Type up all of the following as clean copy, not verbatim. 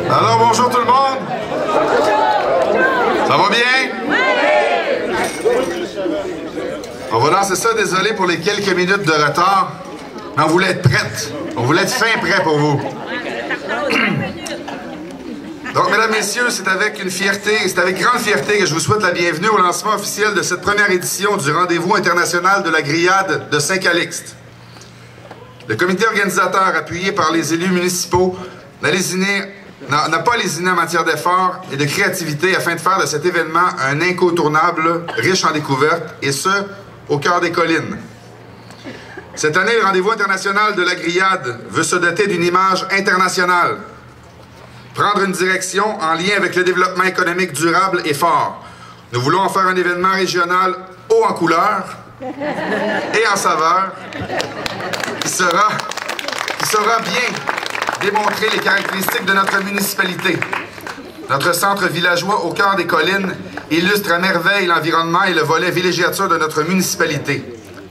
Alors, bonjour tout le monde. Ça va bien? On va lancer ça, désolé pour les quelques minutes de retard, mais on voulait être prête. On voulait être fin prêt pour vous. Donc, mesdames, messieurs, c'est avec une fierté, c'est avec grande fierté que je vous souhaite la bienvenue au lancement officiel de cette première édition du Rendez-vous international de la Grillade de Saint-Calixte. Le comité organisateur, appuyé par les élus municipaux, n'a pas lésiné en matière d'efforts et de créativité afin de faire de cet événement un incontournable, riche en découvertes, et ce, au cœur des collines. Cette année, le Rendez-vous international de la Grillade veut se doter d'une image internationale, prendre une direction en lien avec le développement économique durable et fort. Nous voulons en faire un événement régional haut en couleur et en saveur, qui saura bien démontrer les caractéristiques de notre municipalité. Notre centre villageois au cœur des collines illustre à merveille l'environnement et le volet villégiature de notre municipalité.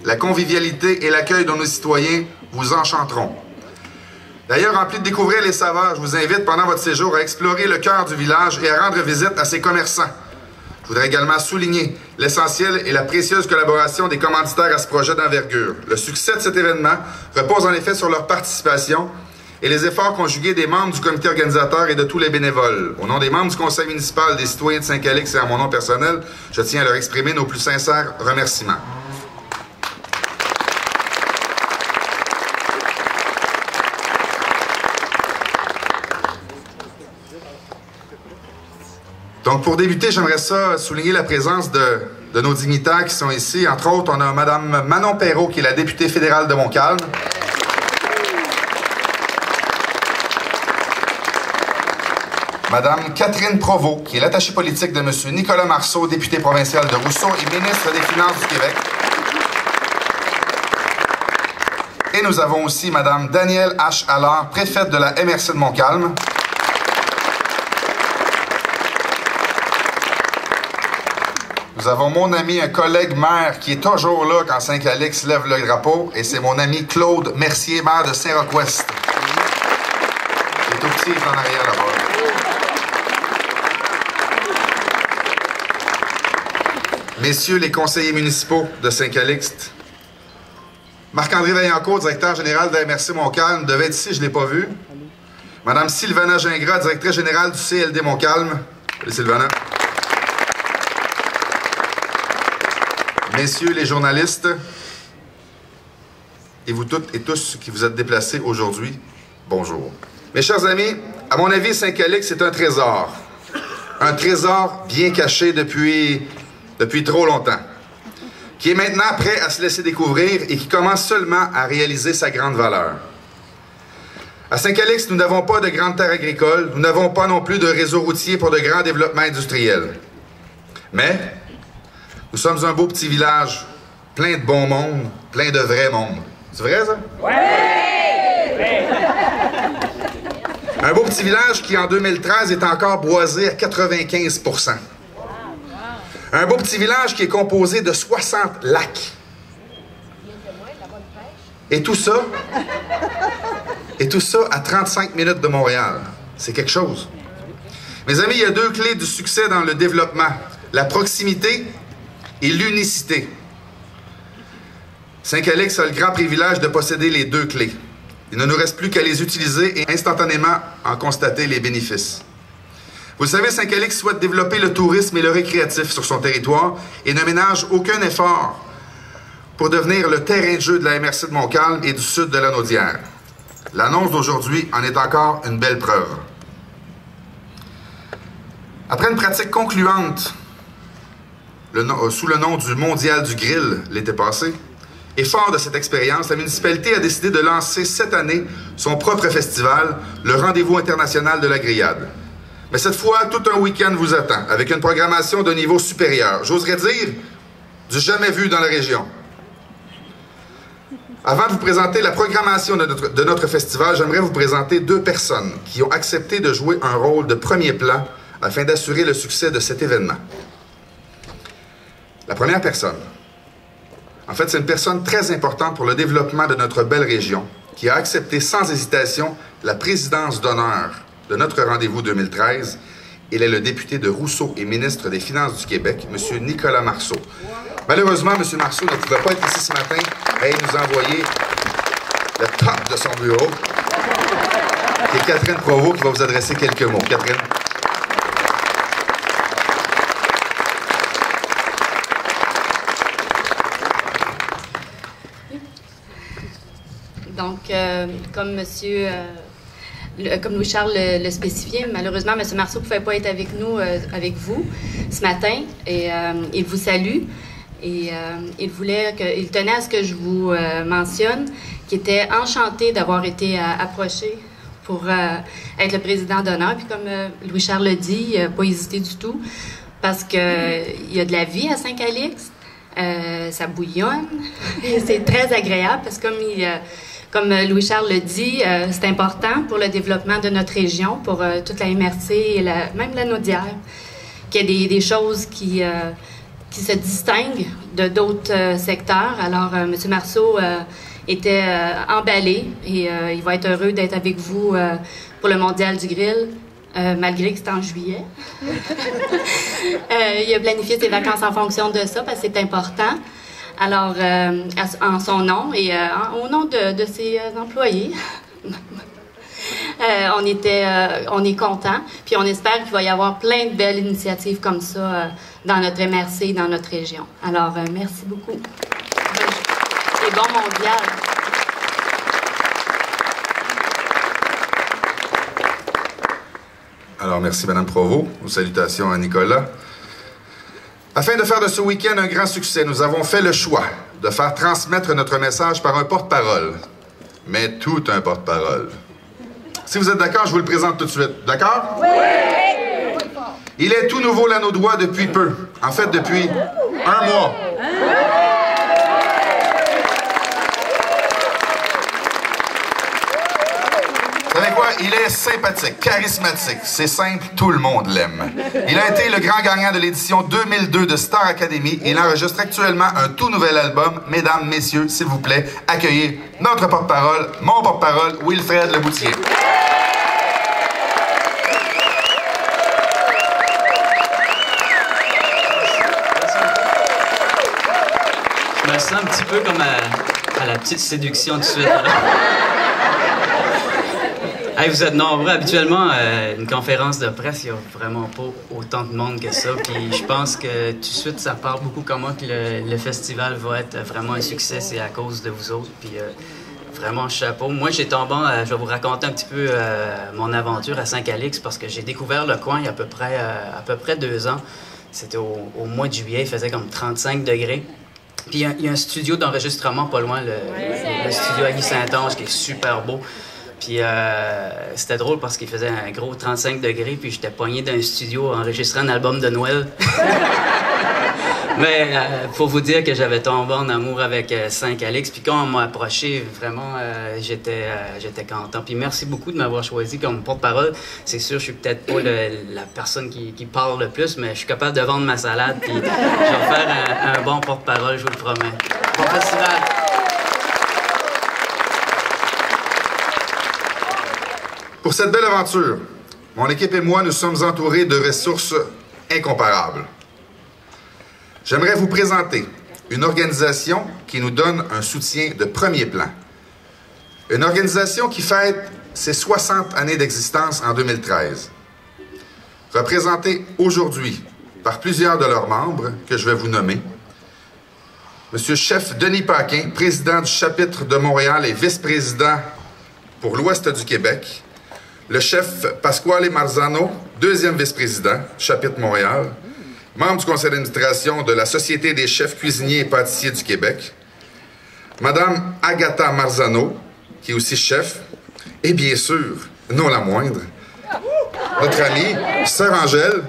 La convivialité et l'accueil de nos citoyens vous enchanteront. D'ailleurs, en plus de découvrir les saveurs, je vous invite pendant votre séjour à explorer le cœur du village et à rendre visite à ses commerçants. Je voudrais également souligner l'essentiel et la précieuse collaboration des commanditaires à ce projet d'envergure. Le succès de cet événement repose en effet sur leur participation et les efforts conjugués des membres du comité organisateur et de tous les bénévoles. Au nom des membres du conseil municipal, des citoyens de Saint-Calixte et à mon nom personnel, je tiens à leur exprimer nos plus sincères remerciements. Donc, pour débuter, j'aimerais ça souligner la présence de nos dignitaires qui sont ici. Entre autres, on a Mme Manon Perrault, qui est la députée fédérale de Montcalm. Mme Catherine Provost, qui est l'attachée politique de M. Nicolas Marceau, député provincial de Rousseau et ministre des Finances du Québec. Et nous avons aussi Mme Danielle H. Allard, préfète de la MRC de Montcalm. Nous avons mon ami, un collègue maire qui est toujours là quand Saint-Calixte lève le drapeau, et c'est mon ami Claude Mercier, maire de Saint-Roch-Ouest. Il est tout petit, il est en arrière là-bas. Messieurs les conseillers municipaux de Saint-Calixte, Marc-André Vaillancourt, directeur général de la MRC Montcalm, devait être ici, je ne l'ai pas vu. Madame Sylvana Gingras, directrice générale du CLD Montcalm. Salut Sylvana. Messieurs les journalistes, et vous toutes et tous qui vous êtes déplacés aujourd'hui, bonjour. Mes chers amis, à mon avis, Saint-Calixte, c'est un trésor. Un trésor bien caché depuis trop longtemps, qui est maintenant prêt à se laisser découvrir et qui commence seulement à réaliser sa grande valeur. À Saint-Calixte, nous n'avons pas de grandes terres agricoles, nous n'avons pas non plus de réseau routier pour de grands développements industriels. Mais nous sommes un beau petit village, plein de bon monde, plein de vrai monde. C'est vrai, ça? Oui! Un beau petit village qui, en 2013, est encore boisé à 95%. Un beau petit village qui est composé de 60 lacs. Et tout ça à 35 minutes de Montréal. C'est quelque chose. Mes amis, il y a deux clés du succès dans le développement. La proximité et l'unicité. Saint-Calixte a le grand privilège de posséder les deux clés. Il ne nous reste plus qu'à les utiliser et instantanément en constater les bénéfices. Vous le savez, Saint-Calixte souhaite développer le tourisme et le récréatif sur son territoire et ne ménage aucun effort pour devenir le terrain de jeu de la MRC de Montcalm et du sud de la Naudière. L'annonce d'aujourd'hui en est encore une belle preuve. Après une pratique concluante sous le nom du Mondial du Grill l'été passé, et fort de cette expérience, la municipalité a décidé de lancer cette année son propre festival, le Rendez-vous international de la Grillade. Mais cette fois, tout un week-end vous attend, avec une programmation de niveau supérieur. J'oserais dire du jamais vu dans la région. Avant de vous présenter la programmation de notre festival, j'aimerais vous présenter deux personnes qui ont accepté de jouer un rôle de premier plan afin d'assurer le succès de cet événement. La première personne, en fait, c'est une personne très importante pour le développement de notre belle région, qui a accepté sans hésitation la présidence d'honneur de notre rendez-vous 2013. Il est le député de Rousseau et ministre des Finances du Québec, M. Nicolas Marceau. Malheureusement, M. Marceau ne pouvait pas être ici ce matin et nous envoyer le top de son bureau. C'est Catherine Provost qui va vous adresser quelques mots. Catherine. Donc, comme Louis-Charles le spécifiait, malheureusement, M. Marceau ne pouvait pas être avec nous, avec vous, ce matin. Et il vous salue. Et il tenait à ce que je vous mentionne qu'il était enchanté d'avoir été approché pour être le président d'honneur. Puis comme Louis-Charles le dit, il n'a pas hésité du tout parce qu'il y a de la vie à Saint-Calixte. Ça bouillonne. C'est très agréable parce que comme Louis-Charles le dit, c'est important pour le développement de notre région, pour toute la MRC et même la Naudière, qu'il y ait des choses qui se distinguent de d'autres secteurs. Alors, M. Marceau était emballé et il va être heureux d'être avec vous pour le Mondial du Grill, malgré que c'est en juillet. Il a planifié ses vacances en fonction de ça parce que c'est important. Alors, en son nom et au nom de ses employés, on est content. Puis on espère qu'il va y avoir plein de belles initiatives comme ça dans notre MRC, dans notre région. Alors, merci beaucoup. Et bon mondial. Alors, merci Mme Provost. Salutations à Nicolas. Afin de faire de ce week-end un grand succès, nous avons fait le choix de faire transmettre notre message par un porte-parole. Mais tout un porte-parole. Si vous êtes d'accord, je vous le présente tout de suite. D'accord? Oui! Il est tout nouveau l'Anaudois depuis peu. En fait, depuis un mois. Vous savez quoi? Il est sympathique, charismatique. C'est simple, tout le monde l'aime. Il a été le grand gagnant de l'édition 2002 de Star Academy. Il enregistre actuellement un tout nouvel album. Mesdames, messieurs, s'il vous plaît, accueillez notre porte-parole, mon porte-parole, Wilfred Leboutier. Je me sens un petit peu comme à la petite séduction tout de suite. Hey, vous êtes nombreux. Habituellement, une conférence de presse, il n'y a vraiment pas autant de monde que ça. Puis je pense que tout de suite, ça parle beaucoup comment que le festival va être vraiment un succès. C'est à cause de vous autres. Puis vraiment, chapeau. Moi, j'ai tombé, je vais vous raconter un petit peu mon aventure à Saint-Calixte parce que j'ai découvert le coin il y a à peu près 2 ans. C'était au mois de juillet, il faisait comme 35 degrés. Puis il y a un studio d'enregistrement pas loin, le studio à Guy Saint-Onge, qui est super beau. Puis c'était drôle parce qu'il faisait un gros 35 degrés, puis j'étais pogné dans un studio enregistrant un album de Noël. Mais pour vous dire que j'avais tombé en amour avec Saint-Calixte, puis quand on m'a approché, vraiment, j'étais content. Puis merci beaucoup de m'avoir choisi comme porte-parole. C'est sûr, je suis peut-être pas la personne qui parle le plus, mais je suis capable de vendre ma salade, puis je vais faire un bon porte-parole, je vous le promets. Bon festival! Pour cette belle aventure, mon équipe et moi, nous sommes entourés de ressources incomparables. J'aimerais vous présenter une organisation qui nous donne un soutien de premier plan. Une organisation qui fête ses 60 années d'existence en 2013. Représentée aujourd'hui par plusieurs de leurs membres, que je vais vous nommer. Monsieur Chef Denis Paquin, président du chapitre de Montréal et vice-président pour l'Ouest du Québec. Le chef Pasquale Marzano, deuxième vice-président, chapitre Montréal, membre du conseil d'administration de la Société des chefs cuisiniers et pâtissiers du Québec. Madame Agatha Marzano, qui est aussi chef, et bien sûr, non la moindre, notre amie, Sœur Angèle.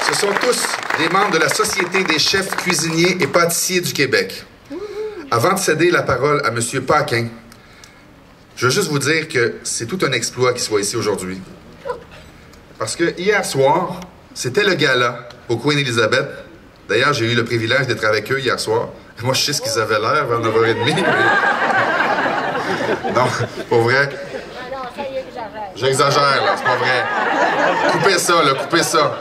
Ce sont tous des membres de la Société des chefs cuisiniers et pâtissiers du Québec. Avant de céder la parole à M. Paquin, je veux juste vous dire que c'est tout un exploit qu'il soit ici aujourd'hui. Parce que hier soir, c'était le gala au Queen Elizabeth. D'ailleurs, j'ai eu le privilège d'être avec eux hier soir. Moi, je sais ce qu'ils avaient l'air vers 9h30. Mais... non, pour vrai. J'exagère, là, c'est pas vrai. Coupez ça, là, coupez ça.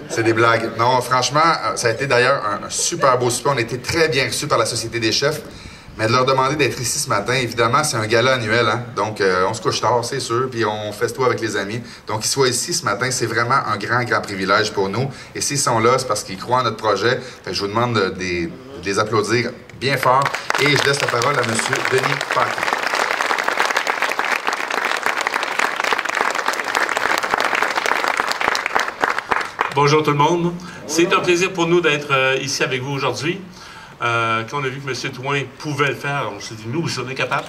C'est des blagues. Non, franchement, ça a été d'ailleurs un super beau souper. On a été très bien reçus par la Société des chefs. Mais de leur demander d'être ici ce matin, évidemment, c'est un gala annuel, hein? Donc, on se couche tard, c'est sûr, puis on festoie avec les amis. Donc, qu'ils soient ici ce matin, c'est vraiment un grand, grand privilège pour nous. Et s'ils sont là, c'est parce qu'ils croient en notre projet. Fait que je vous demande de les applaudir bien fort. Et je laisse la parole à M. Denis Paquin. Bonjour tout le monde. C'est un plaisir pour nous d'être ici avec vous aujourd'hui. Quand on a vu que M. Touin pouvait le faire, on s'est dit, nous aussi, on est capable.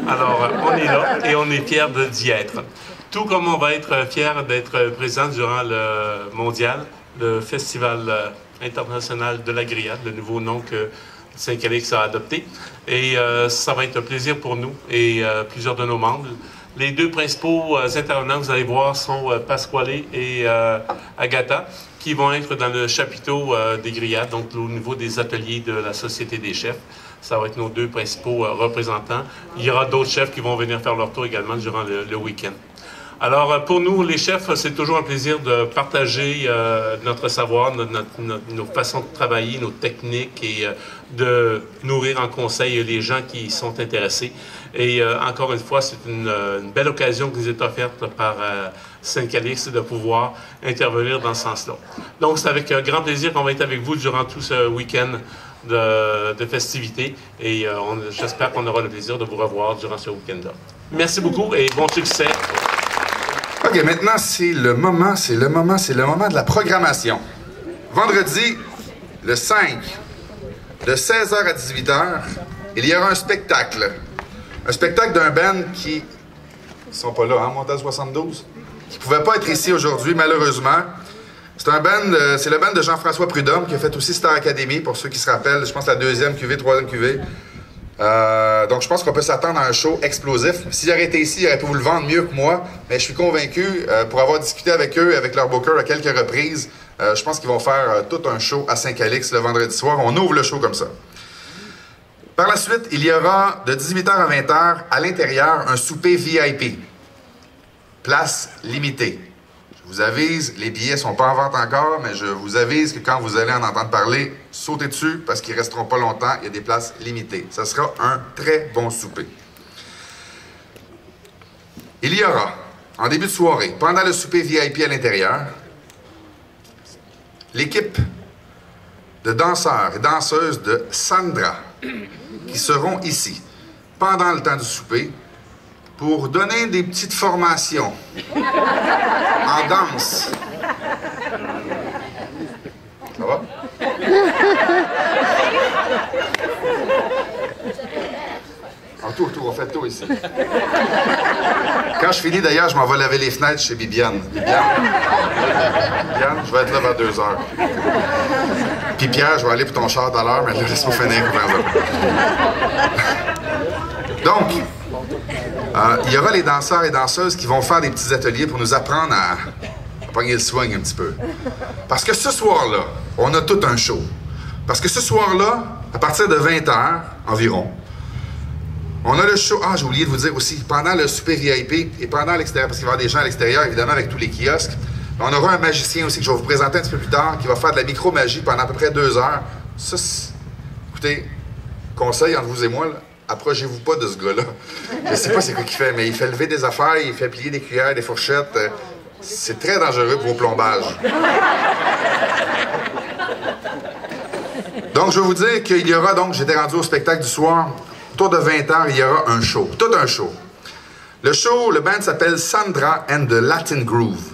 Alors, on est là et on est fiers d'y être. Tout comme on va être fiers d'être présent durant le mondial, le Festival international de la grillade, le nouveau nom que Saint-Calix a adopté. Et ça va être un plaisir pour nous et plusieurs de nos membres. Les deux principaux intervenants que vous allez voir sont Pasquale et Agatha, qui vont être dans le chapiteau des grillades, donc au niveau des ateliers de la Société des chefs. Ça va être nos deux principaux représentants. Il y aura d'autres chefs qui vont venir faire leur tour également durant le week-end. Alors, pour nous, les chefs, c'est toujours un plaisir de partager notre savoir, nos façons de travailler, nos techniques et de nourrir en conseil les gens qui sont intéressés. Et encore une fois, c'est une belle occasion qui nous est offerte par Saint-Calix de pouvoir intervenir dans ce sens-là. Donc, c'est avec grand plaisir qu'on va être avec vous durant tout ce week-end de festivités. Et j'espère qu'on aura le plaisir de vous revoir durant ce week-end-là. Merci beaucoup et bon succès. OK, maintenant, c'est le moment de la programmation. Vendredi, le 5, de 16h à 18h, il y aura un spectacle. Un spectacle d'un band qui... Ils sont pas là, hein, Montage 72? Qui ne pouvait pas être ici aujourd'hui, malheureusement. C'est un band, c'est le band de Jean-François Prudhomme, qui a fait aussi Star Academy, pour ceux qui se rappellent, je pense la 2e cuvée, 3e cuvée. Donc, je pense qu'on peut s'attendre à un show explosif. S'il aurait été ici, il aurait pu vous le vendre mieux que moi, mais je suis convaincu, pour avoir discuté avec eux, avec leur booker à quelques reprises, je pense qu'ils vont faire tout un show à Saint-Calix le vendredi soir. On ouvre le show comme ça. Par la suite, il y aura de 18h à 20h à l'intérieur un souper VIP. Place limitée. Je vous avise, les billets ne sont pas en vente encore, mais je vous avise que quand vous allez en entendre parler, sautez dessus parce qu'ils ne resteront pas longtemps. Il y a des places limitées. Ça sera un très bon souper. Il y aura, en début de soirée, pendant le souper VIP à l'intérieur, l'équipe de danseurs et danseuses de Sandra qui seront ici pendant le temps du souper pour donner des petites formations en danse. Ça va? En tout, on fait tout ici. Quand je finis, d'ailleurs, je m'en vais laver les fenêtres chez Bibiane. Bibiane, je vais être là vers 2h. Puis Pierre, je vais aller pour ton char tout à l'heure, mais je laisse pas finir comme ça. Donc, il y aura les danseurs et danseuses qui vont faire des petits ateliers pour nous apprendre à pogner le swing un petit peu. Parce que ce soir-là, on a tout un show. Parce que ce soir-là, à partir de 20h environ, on a le show... Ah, j'ai oublié de vous dire aussi, pendant le super VIP et pendant l'extérieur, parce qu'il va y avoir des gens à l'extérieur, évidemment, avec tous les kiosques, on aura un magicien aussi que je vais vous présenter un petit peu plus tard, qui va faire de la micro-magie pendant à peu près 2 heures. Ça, écoutez, conseil entre vous et moi, là, approchez-vous pas de ce gars-là. Je sais pas c'est quoi qu'il fait, mais il fait lever des affaires, il fait plier des cuillères, des fourchettes. C'est très dangereux pour vos plombages. Donc, je vais vous dire qu'il y aura donc, j'étais rendu au spectacle du soir, autour de 20h, il y aura un show, tout un show. Le show, le band s'appelle Sandra and the Latin Groove.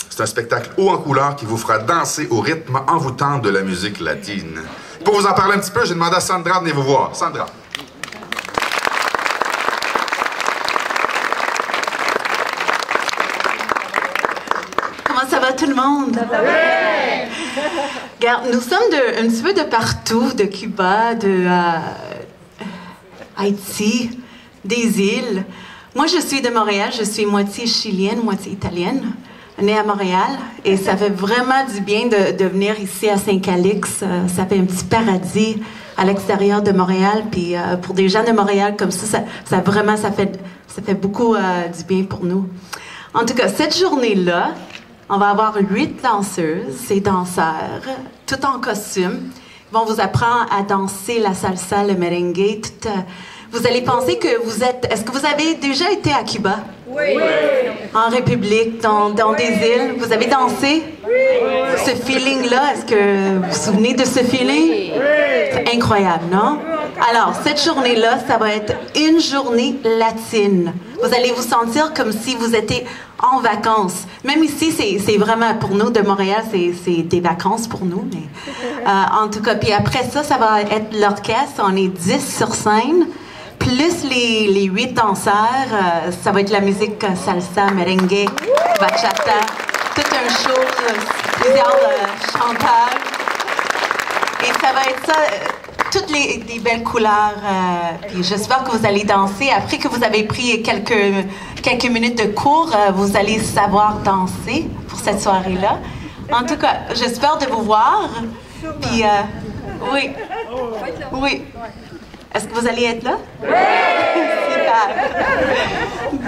C'est un spectacle haut en couleur qui vous fera danser au rythme envoûtant de la musique latine. Pour vous en parler un petit peu, j'ai demandé à Sandra de venir vous voir. Sandra. Comment Comment ça va tout le monde? Regarde, nous sommes un petit peu de partout, de Cuba, de Haïti, des îles. Moi, je suis de Montréal, je suis moitié chilienne, moitié italienne, née à Montréal. Et ça fait vraiment du bien de venir ici à Saint-Calix. Ça fait un petit paradis à l'extérieur de Montréal. Puis pour des gens de Montréal comme ça fait beaucoup du bien pour nous. En tout cas, cette journée-là, on va avoir 8 danseuses et danseurs, tout en costume. Ils vont vous apprendre à danser la salsa, le merengue. Vous allez penser que vous êtes... Est-ce que vous avez déjà été à Cuba? Oui. En République, dans des îles. Vous avez dansé? Oui. Ce feeling-là, est-ce que vous vous souvenez de ce feeling? Oui. C'est incroyable, non? Alors, cette journée-là, ça va être une journée latine. Vous allez vous sentir comme si vous étiez en vacances. Même ici, c'est vraiment, pour nous, de Montréal, c'est des vacances pour nous. Mais, en tout cas, puis après ça, ça va être l'orchestre. On est 10 sur scène. Plus les 8 danseurs, ça va être la musique salsa, merengue, bachata, tout un show, plusieurs chanteurs. Et ça va être ça, toutes les belles couleurs. Puis j'espère que vous allez danser. Après que vous avez pris quelques minutes de cours, vous allez savoir danser pour cette soirée-là. En tout cas, j'espère de vous voir. Puis oui. Oui. Est-ce que vous allez être là? Oui! Super!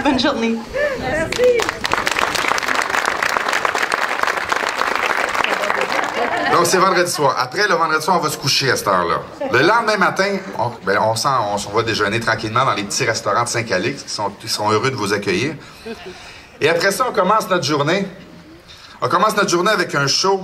Bonne journée. Merci. Donc, c'est vendredi soir. Après, le vendredi soir, on va se coucher à cette heure-là. Le lendemain matin, on va déjeuner tranquillement dans les petits restaurants de Saint-Calix qui sont heureux de vous accueillir. Et après ça, on commence notre journée. On commence notre journée avec un show.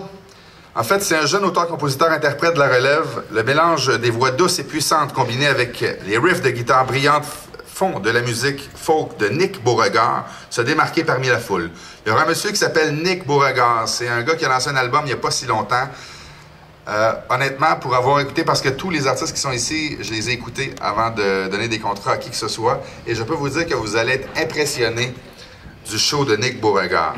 En fait, c'est un jeune auteur-compositeur-interprète de la relève. Le mélange des voix douces et puissantes combiné avec les riffs de guitare brillantes font de la musique folk de Nick Beauregard se démarquer parmi la foule. Il y aura un monsieur qui s'appelle Nick Beauregard. C'est un gars qui a lancé un album il n'y a pas si longtemps. Honnêtement, pour avoir écouté, parce que tous les artistes qui sont ici, je les ai écoutés avant de donner des contrats à qui que ce soit. Et je peux vous dire que vous allez être impressionnés du show de Nick Beauregard.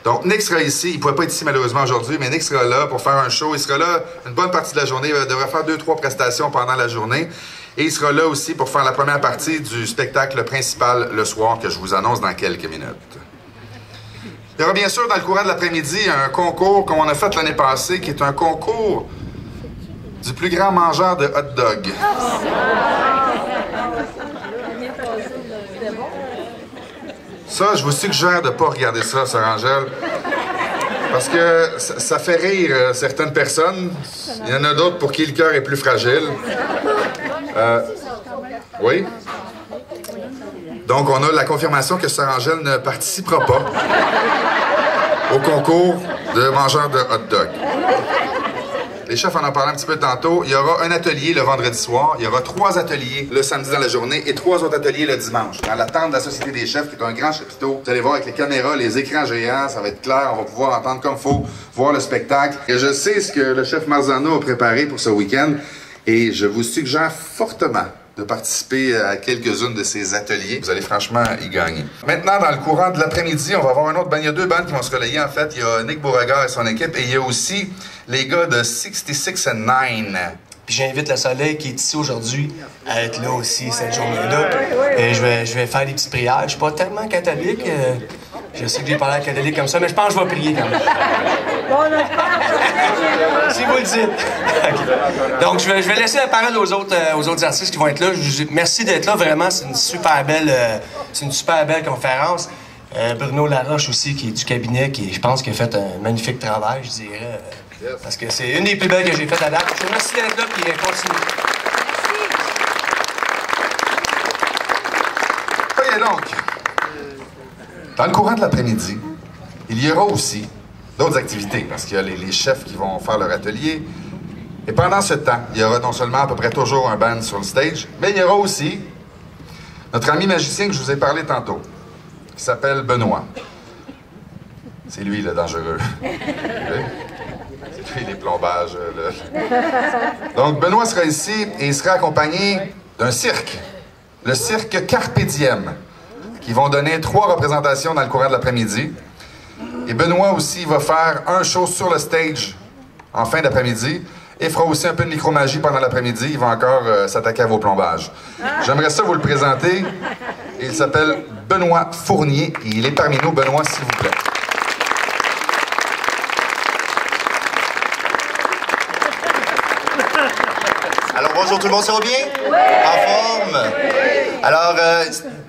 Donc, Nick sera ici. Il ne pourrait pas être ici malheureusement aujourd'hui, mais Nick sera là pour faire un show. Il sera là une bonne partie de la journée. Il devrait faire 2-3 prestations pendant la journée. Et il sera là aussi pour faire la première partie du spectacle principal le soir, que je vous annonce dans quelques minutes. Il y aura bien sûr, dans le courant de l'après-midi, un concours comme on a fait l'année passée, qui est un concours du plus grand mangeur de hot dog. Ça, je vous suggère de ne pas regarder ça, Sœur Angèle, parce que ça fait rire certaines personnes. Il y en a d'autres pour qui le cœur est plus fragile. Oui? Donc, on a la confirmation que Sœur Angèle ne participera pas au concours de mangeurs de hot dog. Les chefs en ont parlé un petit peu tantôt. Il y aura un atelier le vendredi soir. Il y aura 3 ateliers le samedi dans la journée et 3 autres ateliers le dimanche. Dans la tente de la Société des chefs, qui est un grand chapiteau. Vous allez voir avec les caméras, les écrans géants, ça va être clair. On va pouvoir entendre comme il faut, voir le spectacle. Et je sais ce que le chef Marzano a préparé pour ce week-end. Et je vous suggère fortement de participer à quelques-unes de ces ateliers. Vous allez franchement y gagner. Maintenant, dans le courant de l'après-midi, on va avoir un autre band. Il y a 2 bandes qui vont se relayer, en fait. Il y a Nick Beauregard et son équipe, et il y a aussi les gars de 66 and 9. Puis j'invite le Soleil qui est ici aujourd'hui à être là aussi cette journée-là. Et je vais faire des petites prières. Je suis pas tellement catholique. Je sais que j'ai parlé à catholique comme ça, mais je pense que je vais prier quand même. Si vous le dites. Okay. Donc, je vais laisser la parole aux autres artistes qui vont être là. Merci d'être là, vraiment. C'est une super belle conférence. Bruno Laroche aussi, qui est du cabinet, qui, je pense, qui a fait un magnifique travail, je dirais. Parce que c'est une des plus belles que j'ai faites à date. Je vous remercie d'être là, puis continuez. Et donc, dans le courant de l'après-midi, il y aura aussi d'autres activités, parce qu'il y a les chefs qui vont faire leur atelier. Et pendant ce temps, il y aura non seulement à peu près toujours un band sur le stage, mais il y aura aussi notre ami magicien que je vous ai parlé tantôt, qui s'appelle Benoît. C'est lui le dangereux. C'est lui les plombages. Donc Benoît sera ici et il sera accompagné d'un cirque, le cirque Carpe Diem, qui vont donner 3 représentations dans le courant de l'après-midi. Et Benoît aussi va faire un show sur le stage en fin d'après-midi et fera aussi un peu de micromagie pendant l'après-midi. Il va encore s'attaquer à vos plombages. J'aimerais ça vous le présenter. Il s'appelle Benoît Fournier et il est parmi nous. Benoît, s'il vous plaît. Alors bonjour tout le monde, ça va bien? Oui! En forme? Oui! Alors,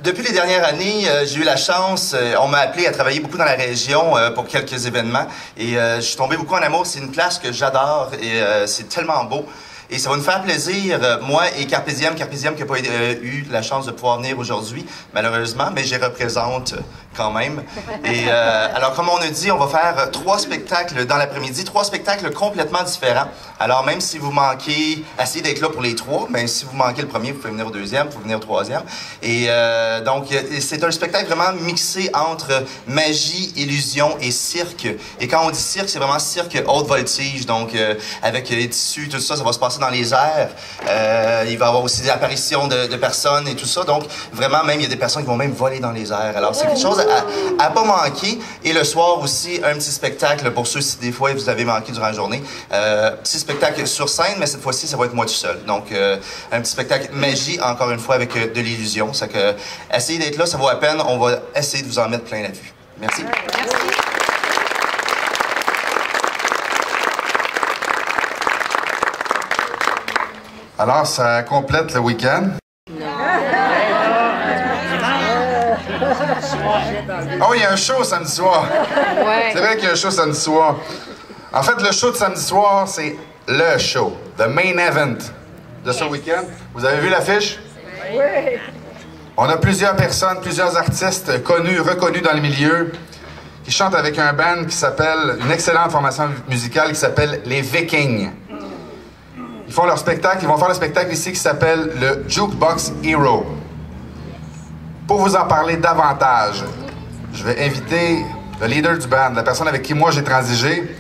depuis les dernières années, j'ai eu la chance, on m'a appelé à travailler beaucoup dans la région pour quelques événements et je suis tombé beaucoup en amour. C'est une place que j'adore et c'est tellement beau. Et ça va nous faire plaisir, moi et Carpesium qui n'a pas eu la chance de pouvoir venir aujourd'hui, malheureusement, mais je représente quand même. Et alors, comme on a dit, on va faire 3 spectacles dans l'après-midi, 3 spectacles complètement différents. Alors, même si vous manquez, essayez d'être là pour les 3, mais si vous manquez le premier, vous pouvez venir au deuxième, vous pouvez venir au troisième. Et donc, c'est un spectacle vraiment mixé entre magie, illusion et cirque. Et quand on dit cirque, c'est vraiment cirque haute voltige, donc avec les tissus, tout ça, ça va se passer dans les airs. Il va y avoir aussi des apparitions de personnes et tout ça. Donc, vraiment, même, il y a des personnes qui vont même voler dans les airs. Alors, c'est quelque chose à pas manquer. Et le soir aussi, un petit spectacle pour ceux si des fois vous avez manqué durant la journée. Petit spectacle sur scène, mais cette fois-ci, ça va être moi tout seul. Donc, un petit spectacle magie, encore une fois, avec de l'illusion. C'est que, essayez d'être là, ça vaut la peine. On va essayer de vous en mettre plein la vue. Merci. Merci. Alors, ça complète le week-end. Oh, il y a un show samedi soir. Ouais. C'est vrai qu'il y a un show samedi soir. En fait, le show de samedi soir, c'est le show, the main event de ce week-end. Vous avez vu l'affiche? Oui. On a plusieurs personnes, plusieurs artistes connus, reconnus dans le milieu, qui chantent avec un band qui s'appelle, une excellente formation musicale qui s'appelle les Vikings. Ils font leur spectacle, ils vont faire le spectacle ici qui s'appelle le Jukebox Hero. Pour vous en parler davantage, je vais inviter le leader du band, la personne avec qui moi j'ai transigé.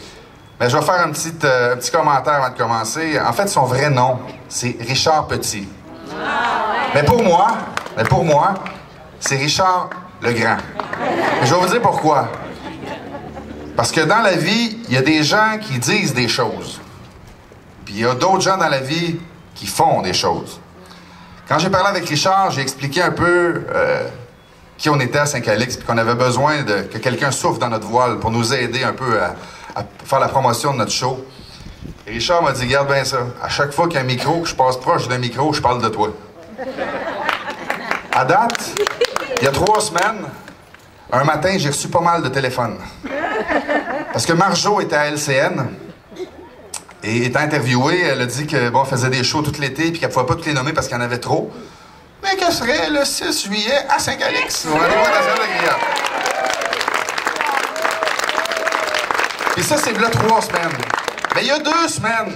Mais je vais faire un petit commentaire avant de commencer. En fait, son vrai nom, c'est Richard Petit. Mais pour moi, c'est Richard le Grand. Et je vais vous dire pourquoi. Parce que dans la vie, il y a des gens qui disent des choses. Puis il y a d'autres gens dans la vie qui font des choses. Quand j'ai parlé avec Richard, j'ai expliqué un peu qui on était à Saint-Calix, puis qu'on avait besoin que quelqu'un souffle dans notre voile pour nous aider un peu à faire la promotion de notre show. Et Richard m'a dit, garde bien ça, à chaque fois qu'il y a un micro, que je passe proche d'un micro, je parle de toi. À date, il y a 3 semaines, un matin, j'ai reçu pas mal de téléphones. Parce que Marjo était à LCN, et étant interviewée, elle a dit que, bon, elle faisait des shows tout l'été, puis qu'elle ne pouvait pas toutes les nommer parce qu'il y en avait trop. Mais que serait le 6 juillet à Saint-Calix. On va aller voir la salle de grillade. Et ça, c'est là 3 semaines. Mais il y a 2 semaines,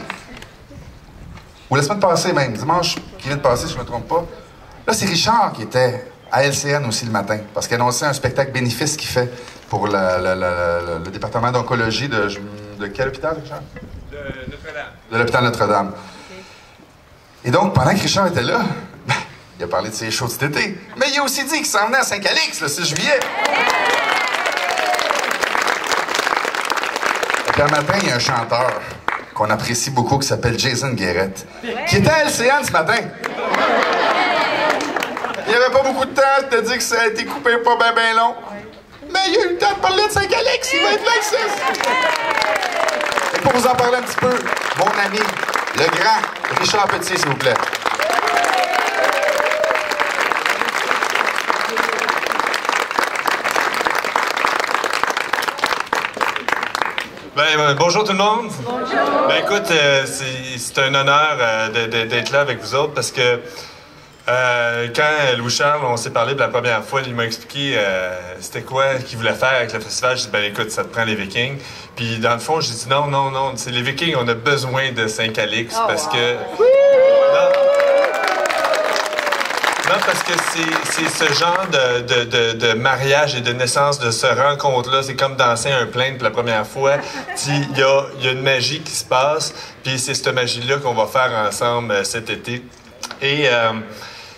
ou la semaine passée même, dimanche qui vient de passer, si je ne me trompe pas, là, c'est Richard qui était à LCN aussi le matin, parce qu'il annonçait un spectacle bénéfice qu'il fait pour le département d'oncologie de quel hôpital, Richard? De Notre-Dame. De l'hôpital Notre-Dame. Okay. Et donc, pendant que Richard était là, il a parlé de ses shows cet été, mais il a aussi dit qu'il s'en venait à Saint-Calix le 6 juillet. Et puis un matin, il y a un chanteur qu'on apprécie beaucoup qui s'appelle Jason Guérette, qui était à LCN ce matin. Il n'y avait pas beaucoup de temps, je te dis que ça a été coupé pas bien long. Mais il a eu le temps de parler de Saint-Calix, il va être là le 6. Et pour vous en parler un petit peu, mon ami, le grand Richard Petit, s'il vous plaît. Bonjour tout le monde. Bonjour. Ben écoute, c'est un honneur d'être là avec vous autres parce que quand Louis-Charles, on s'est parlé pour la première fois, il m'a expliqué c'était quoi qu'il voulait faire avec le festival. J'ai dit, ben écoute, ça te prend les Vikings. Puis dans le fond, j'ai dit non, c'est les Vikings, on a besoin de Saint-Calix parce que... Non, parce que c'est ce genre de mariage et de naissance, de ce rencontre-là. C'est comme danser un plainte pour la première fois. Il y a une magie qui se passe, puis c'est cette magie-là qu'on va faire ensemble cet été. Et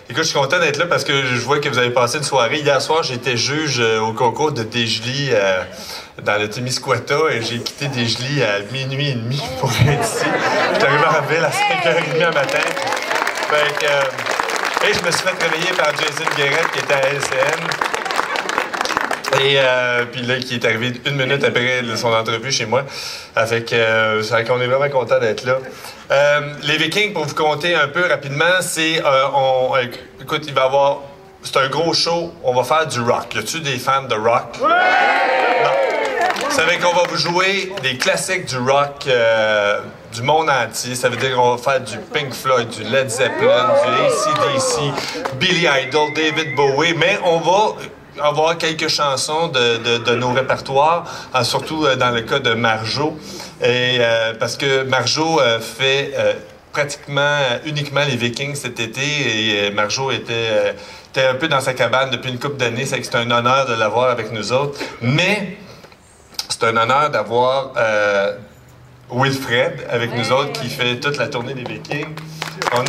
écoute, je suis content d'être là parce que je vois que vous avez passé une soirée. Hier soir, j'étais juge au concours de Desjolies dans le Témiscouata et j'ai quitté Desjolies à minuit et demi pour être ici. Je suis arrivé à la ville à 5h30 le matin. Fait que, et je me suis fait réveiller par Jason Guérette qui était à LCN. Et puis là, qui est arrivé 1 minute après son entrevue chez moi. Fait qu'on est vraiment content d'être là. Les Vikings, pour vous compter un peu rapidement, c'est... écoute, il va y avoir... C'est un gros show. On va faire du rock. Y a-tu des fans de rock? Ouais! Non. Ça veut dire qu'on va vous jouer des classiques du rock du monde entier. Ça veut dire qu'on va faire du Pink Floyd, du Led Zeppelin, du AC/DC, Billy Idol, David Bowie. Mais on va avoir quelques chansons de nos répertoires, surtout dans le cas de Marjo. Et, parce que Marjo fait pratiquement uniquement les Vikings cet été et Marjo était un peu dans sa cabane depuis une couple d'années, c'est un honneur de l'avoir avec nous autres. Mais c'est un honneur d'avoir Wilfred avec nous autres qui fait toute la tournée des Vikings. On a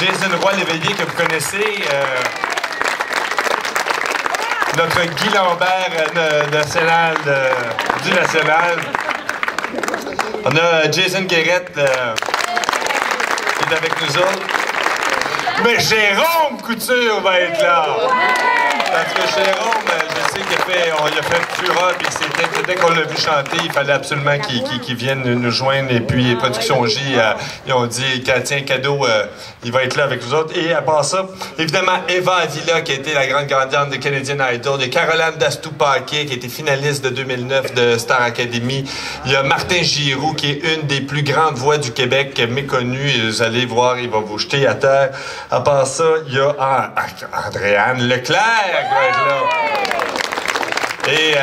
Jason Roy-Léveillé que vous connaissez. Notre Guy Lambert national du National. On a Jason Guérette qui est avec nous autres. Mais Jérôme Couture va être là! Parce que Jérôme, je sais qu'il a fait fureur, puis dès qu'on l'a vu chanter, il fallait absolument qu'il vienne nous joindre. Et puis, Production J, ils ont dit, tiens, cadeau, il va être là avec vous autres. Et à part ça, évidemment, Eva Avila, qui a été la grande gagnante de Canadian Idol. Il y a Caroline Dastou-Paquet, qui a été finaliste de 2009 de Star Academy. Il y a Martin Giroux, qui est une des plus grandes voix du Québec, méconnue. Et vous allez voir, il va vous jeter à terre. À part ça, il y a Andréanne Leclerc qui va être là. Et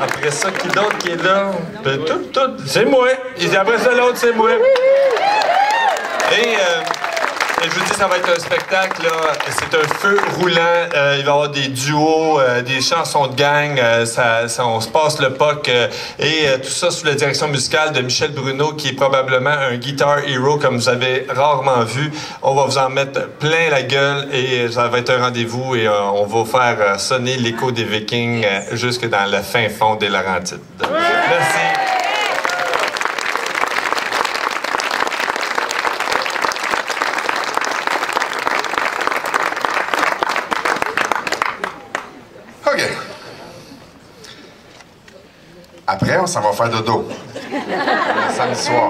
après ça, qui d'autre qui est là? C'est moi. Et après ça, l'autre, c'est moi. Et je vous dis, ça va être un spectacle, là. C'est un feu roulant. Il va y avoir des duos, des chansons de gang. On se passe le POC. Et tout ça sous la direction musicale de Michel Bruno, qui est probablement un guitar hero, comme vous avez rarement vu. On va vous en mettre plein la gueule et ça va être un rendez-vous. Et on va faire sonner l'écho des Vikings jusque dans le fin fond des Laurentides. Merci. Après, on s'en va faire dodo. Le samedi soir.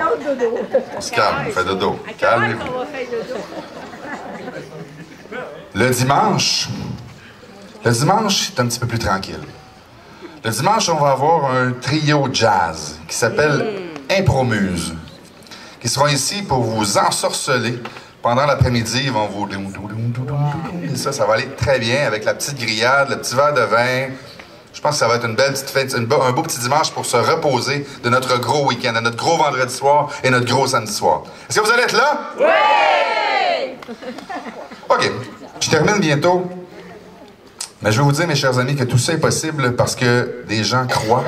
On se calme, on fait dodo. Calmez-vous. Le dimanche, c'est un petit peu plus tranquille. Le dimanche, on va avoir un trio jazz qui s'appelle Impromuse, qui seront ici pour vous ensorceler. Pendant l'après-midi, ils vont vous... Et ça va aller très bien avec la petite grillade, le petit verre de vin. Je pense que ça va être une belle petite fête, un beau petit dimanche pour se reposer de notre gros week-end, de notre gros vendredi soir et notre gros samedi soir. Est-ce que vous allez être là? Oui! OK. Je termine bientôt. Mais je vais vous dire, mes chers amis, que tout ça est possible parce que des gens croient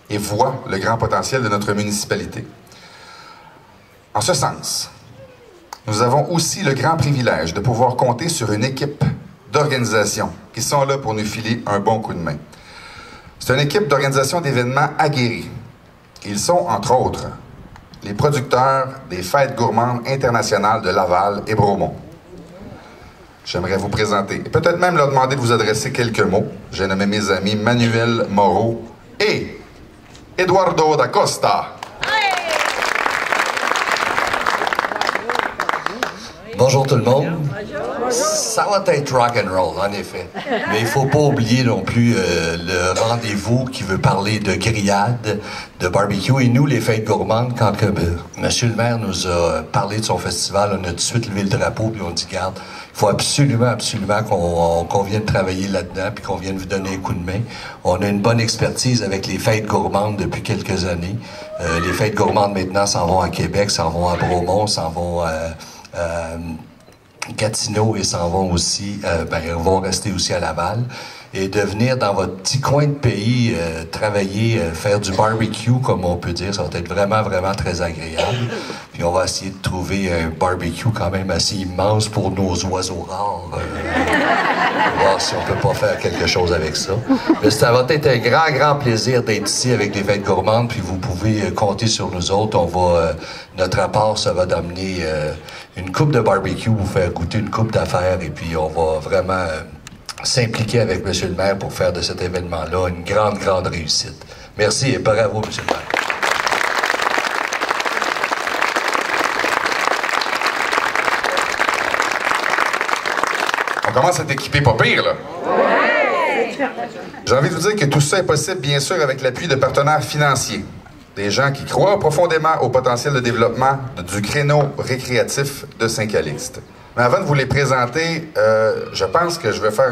et voient le grand potentiel de notre municipalité. En ce sens, nous avons aussi le grand privilège de pouvoir compter sur une équipe d'organisation qui sont là pour nous filer un bon coup de main. C'est une équipe d'organisation d'événements aguerris. Ils sont, entre autres, les producteurs des Fêtes gourmandes internationales de Laval et Bromont. J'aimerais vous présenter, et peut-être même leur demander de vous adresser quelques mots. J'ai nommé mes amis Manuel Moreau et Eduardo da Costa. Bonjour tout le monde. Ça va être rock and roll, en effet. Mais il ne faut pas oublier non plus le rendez-vous qui veut parler de grillade, de barbecue. Et nous, les Fêtes gourmandes, quand monsieur le maire nous a parlé de son festival, on a tout de suite levé le drapeau puis on dit, garde, il faut absolument qu'on vienne travailler là-dedans puis qu'on vienne vous donner un coup de main. On a une bonne expertise avec les Fêtes gourmandes depuis quelques années. Les Fêtes gourmandes maintenant s'en vont à Québec, s'en vont à Bromont, s'en vont Gatineau et s'en vont aussi, vont rester aussi à Laval. Et de venir dans votre petit coin de pays, travailler, faire du barbecue, comme on peut dire, ça va être vraiment, vraiment très agréable. Puis on va essayer de trouver un barbecue quand même assez immense pour nos oiseaux rares. voir si on peut pas faire quelque chose avec ça. Mais ça va être un grand, grand plaisir d'être ici avec des fêtes gourmandes, puis vous pouvez compter sur nous autres. On va, notre apport, ça va d'amener une coupe de barbecue, vous faire goûter une coupe d'affaires, et puis on va vraiment s'impliquer avec M. le maire pour faire de cet événement-là une grande, grande réussite. Merci et bravo, M. le maire. On commence à t'équiper pas pire, là. J'ai envie de vous dire que tout ça est possible, bien sûr, avec l'appui de partenaires financiers. Des gens qui croient profondément au potentiel de développement du créneau récréatif de Saint-Calixte. Mais avant de vous les présenter, je pense que je vais faire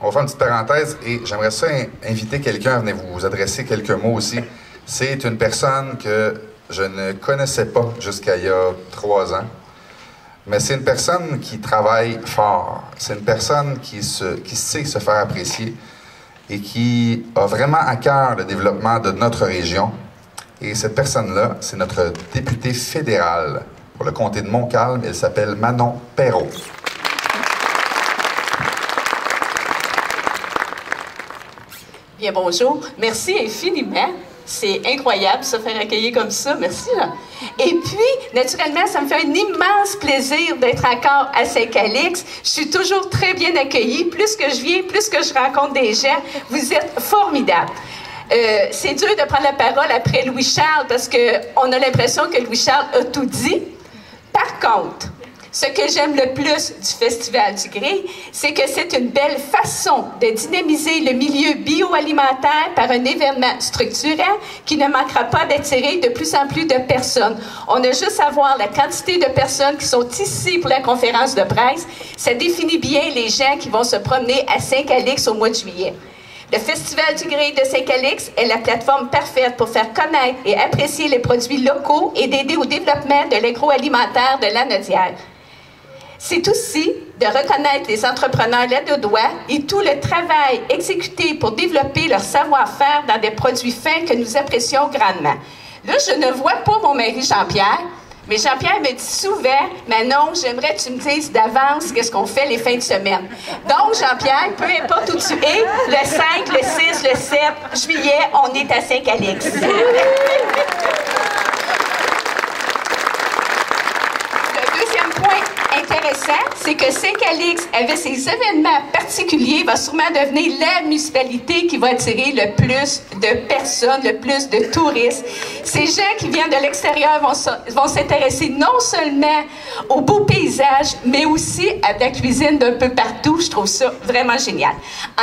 on va faire une petite parenthèse et j'aimerais ça inviter quelqu'un à venir vous adresser quelques mots aussi. C'est une personne que je ne connaissais pas jusqu'à il y a 3 ans. Mais c'est une personne qui travaille fort. C'est une personne qui sait se faire apprécier et qui a vraiment à cœur le développement de notre région. Et cette personne-là, c'est notre députée fédérale pour le comté de Montcalm. Elle s'appelle Manon Perrault. Bien, bonjour. Merci infiniment. C'est incroyable de se faire accueillir comme ça. Merci, là. Et puis, naturellement, ça me fait un immense plaisir d'être encore à Saint-Calixte. Je suis toujours très bien accueillie. Plus que je viens, plus que je rencontre des gens. Vous êtes formidables. C'est dur de prendre la parole après Louis-Charles parce qu'on a l'impression que Louis-Charles a tout dit. Par contre, ce que j'aime le plus du Festival du Grill, c'est que c'est une belle façon de dynamiser le milieu bioalimentaire par un événement structurant qui ne manquera pas d'attirer de plus en plus de personnes. On a juste à voir la quantité de personnes qui sont ici pour la conférence de presse. Ça définit bien les gens qui vont se promener à Saint-Calixte au mois de juillet. Le Festival du Grill de Saint-Calixte est la plateforme parfaite pour faire connaître et apprécier les produits locaux et d'aider au développement de l'agroalimentaire de la Nodière. C'est aussi de reconnaître les entrepreneurs là-dedans et tout le travail exécuté pour développer leur savoir-faire dans des produits fins que nous apprécions grandement. Là, je ne vois pas mon mari Jean-Pierre, mais Jean-Pierre me dit souvent « Manon, j'aimerais que tu me dises d'avance qu'est-ce qu'on fait les fins de semaine. » Donc, Jean-Pierre, peu importe où tu es, le 5, le 6, le 7 juillet, on est à Saint-Calixte. Intéressant, c'est que Saint-Calixte, avec ses événements particuliers, va sûrement devenir la municipalité qui va attirer le plus de personnes, le plus de touristes. Ces gens qui viennent de l'extérieur vont s'intéresser non seulement aux beaux paysages, mais aussi à la cuisine d'un peu partout. Je trouve ça vraiment génial.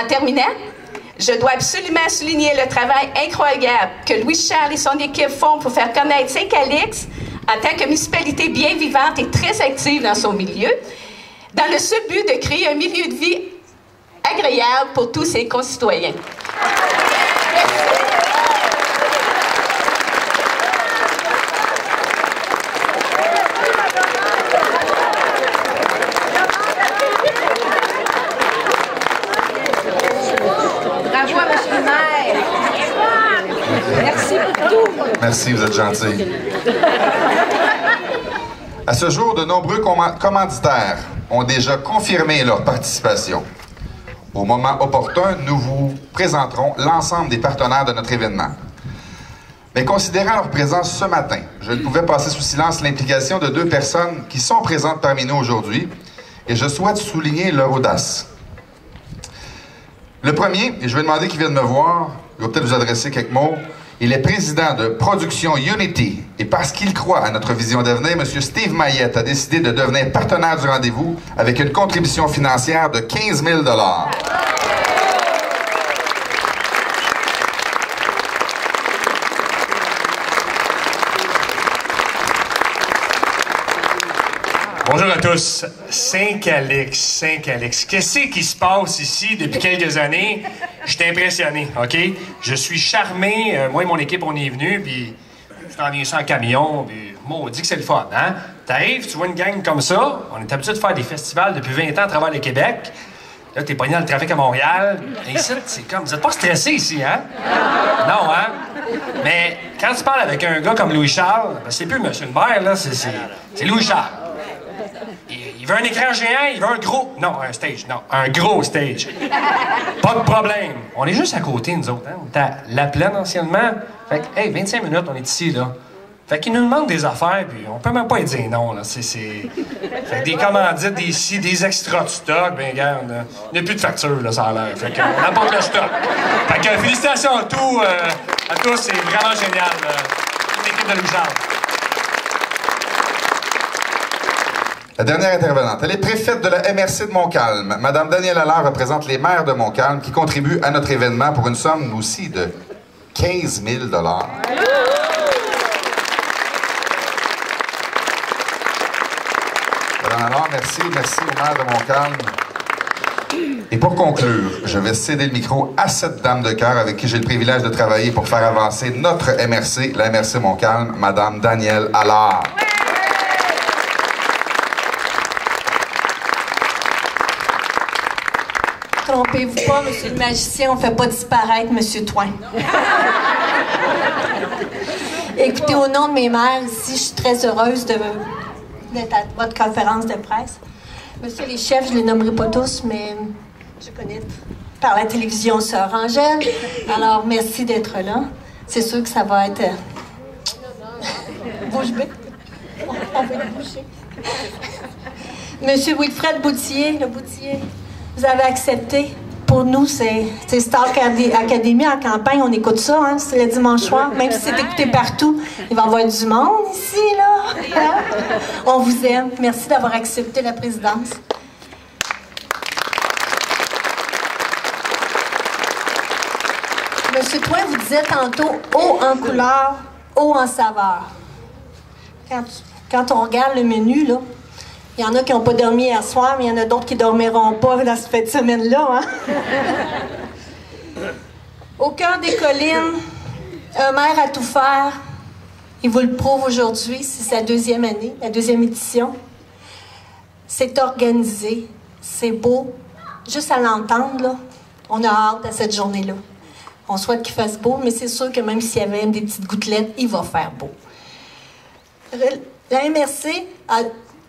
En terminant, je dois absolument souligner le travail incroyable que Louis-Charles et son équipe font pour faire connaître Saint-Calixte en tant que municipalité bien vivante et très active dans son milieu, dans le seul but de créer un milieu de vie agréable pour tous ses concitoyens. Bravo à M. le maire. Merci pour tout. Merci, vous êtes gentil. À ce jour, de nombreux commanditaires ont déjà confirmé leur participation. Au moment opportun, nous vous présenterons l'ensemble des partenaires de notre événement. Mais considérant leur présence ce matin, je ne pouvais passer sous silence l'implication de 2 personnes qui sont présentes parmi nous aujourd'hui et je souhaite souligner leur audace. Le premier, et je vais demander qu'il vienne me voir, il va peut-être vous adresser quelques mots. Il est président de Production Unity et parce qu'il croit à notre vision d'avenir, M. Steve Mayette a décidé de devenir partenaire du rendez-vous avec une contribution financière de 15 000 $. Bonjour à tous. Saint-Calixte. Qu'est-ce qui se passe ici depuis quelques années? Je suis impressionné, OK? Je suis charmé. Moi et mon équipe, on est venus, puis je t'en viens ça en camion, puis on dit que c'est le fun, hein? T'arrives, tu vois une gang comme ça, on est habitué de faire des festivals depuis 20 ans à travers le Québec. Là, t'es pogné dans le trafic à Montréal. Et ici, c'est comme... Vous êtes pas stressé ici, hein? Non, hein? Mais quand tu parles avec un gars comme Louis-Charles, ben c'est plus M. le maire, là, c'est Louis-Charles. il veut un écran géant, il veut un gros... Non, un stage, non, un gros stage. Pas de problème. On est juste à côté, nous autres. Hein? On est à La Plaine, anciennement. Fait que, hey, 25 minutes, on est ici, là. Fait qu'il nous demande des affaires, puis on peut même pas y dire non, là. C'est... Fait que des commandites, des extras de stock, ben regarde, il n'y a plus de facture, là, ça a l'air. Fait qu'on apporte le stock. Fait que félicitations à tous, c'est vraiment génial, l'équipe de Louis Charles. La dernière intervenante, elle est préfète de la MRC de Montcalm. Madame Danielle Allard représente les maires de Montcalm qui contribuent à notre événement pour une somme aussi de 15 000 $. Madame Allard, merci au maire de Montcalm. Et pour conclure, je vais céder le micro à cette dame de cœur avec qui j'ai le privilège de travailler pour faire avancer notre MRC, la MRC Montcalm, Madame Danielle Allard. Trompez-vous pas, monsieur le magicien, on ne fait pas disparaître monsieur Twain. Écoutez, au nom de mes mères ici, je suis très heureuse d'être à votre conférence de presse. Monsieur les chefs, je ne les nommerai pas tous, mais je connais par la télévision Sœur Angèle. Alors, merci d'être là. C'est sûr que ça va être... Bouche bée. On va le boucher. Monsieur Wilfred Boutier, le Boutier, vous avez accepté. Pour nous, c'est Star Academy en campagne, on écoute ça, hein, c'est le dimanche soir. Même si c'est écouté partout, il va y avoir du monde ici, là. On vous aime. Merci d'avoir accepté la présidence. Monsieur Twain, vous disiez tantôt haut en couleur, haut en saveur. Quand on regarde le menu, là, il y en a qui n'ont pas dormi hier soir, mais il y en a d'autres qui ne dormiront pas dans cette fin de semaine-là. Hein? Au cœur des collines, un maire à tout faire. Il vous le prouve aujourd'hui, c'est sa deuxième année, la deuxième édition. C'est organisé, c'est beau. Juste à l'entendre, là, on a hâte à cette journée-là. On souhaite qu'il fasse beau, mais c'est sûr que même s'il y avait des petites gouttelettes, il va faire beau. La MRC a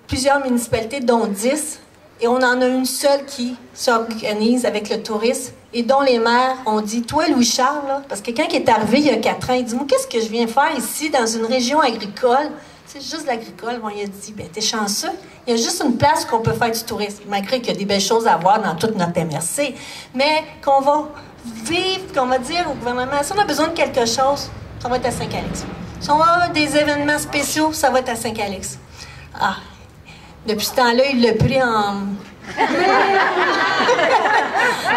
plusieurs municipalités, dont 10, et on en a une seule qui s'organise avec le tourisme et dont les maires ont dit, toi Louis-Charles, là, parce que quelqu'un qui est arrivé il y a 4 ans, il dit, moi, qu'est-ce que je viens faire ici dans une région agricole? C'est juste l'agricole. Bon, il a dit, ben t'es chanceux, il y a juste une place qu'on peut faire du tourisme, malgré qu'il y a des belles choses à voir dans toute notre MRC, mais qu'on va vivre, qu'on va dire au gouvernement, si on a besoin de quelque chose, ça va être à Saint-Calix. Si on va avoir des événements spéciaux, ça va être à Saint-Calix. Ah, depuis ce temps-là, il l'a pris en...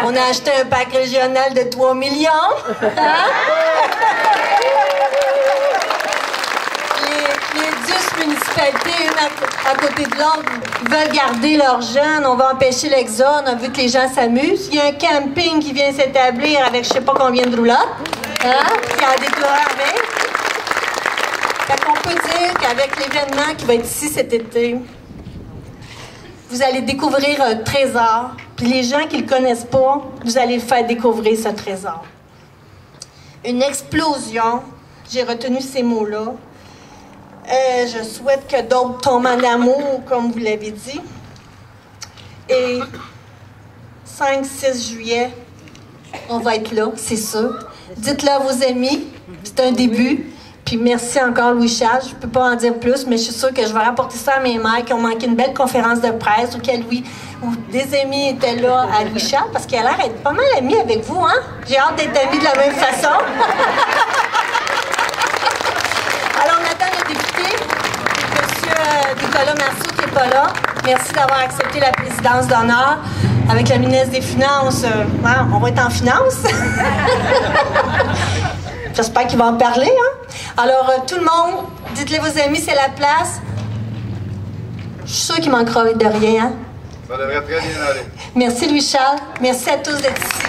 On a acheté un pack régional de 3 millions. Hein? Les 10 municipalités, une à côté de l'autre, veulent garder leurs jeunes. On va empêcher l'exode. On veut que les gens s'amusent. Il y a un camping qui vient s'établir avec je ne sais pas combien de roulottes. Hein? Il y a des tours avec. Fait qu'on peut dire qu'avec l'événement qui va être ici cet été, vous allez découvrir un trésor. Puis les gens qui ne le connaissent pas, vous allez faire découvrir ce trésor. Une explosion. J'ai retenu ces mots-là. Je souhaite que d'autres tombent en amour, comme vous l'avez dit. Et 5-6 juillet, on va être là, c'est sûr. Dites-le à vos amis. C'est un début. Puis merci encore, Louis-Charles. Je ne peux pas en dire plus, mais je suis sûre que je vais rapporter ça à mes mères qui ont manqué une belle conférence de presse où des amis étaient là à Louis-Charles, parce qu'il a l'air d'être pas mal ami avec vous, hein? J'ai hâte d'être ami de la même façon. Alors, on attend le député, M. Nicolas Marceau, qui n'est pas là. Merci d'avoir accepté la présidence d'honneur. Avec la ministre des Finances, on va être en finance. J'espère qu'il va en parler, hein? Alors, tout le monde, dites-le vos amis, c'est la place. Je suis sûre qu'il manquera de rien, hein? Ça devrait très bien aller. Merci, Louis-Charles. Merci à tous d'être ici.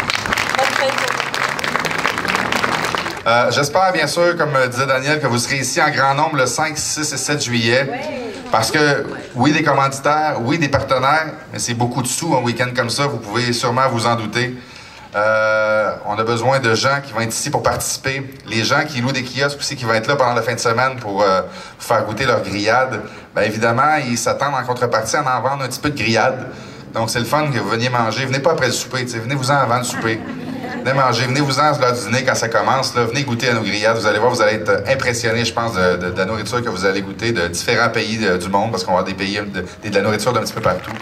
Bonne fête. J'espère, bien sûr, comme disait Daniel, que vous serez ici en grand nombre le 5, 6 et 7 juillet. Oui. Parce que, oui, des commanditaires, oui, des partenaires, mais c'est beaucoup de sous un week-end comme ça, vous pouvez sûrement vous en douter. On a besoin de gens qui vont être ici pour participer. Les gens qui louent des kiosques aussi, qui vont être là pendant la fin de semaine pour faire goûter leur grillade, bien évidemment, ils s'attendent en contrepartie à en vendre un petit peu de grillade. Donc c'est le fun que vous veniez manger. Venez pas après le souper, venez-vous-en avant le souper. Venez manger, venez-vous-en l'heure du dîner quand ça commence. Là. Venez goûter à nos grillades. Vous allez voir, vous allez être impressionnés, je pense, de la nourriture que vous allez goûter de différents pays du monde, parce qu'on va avoir des pays, de la nourriture d'un petit peu partout.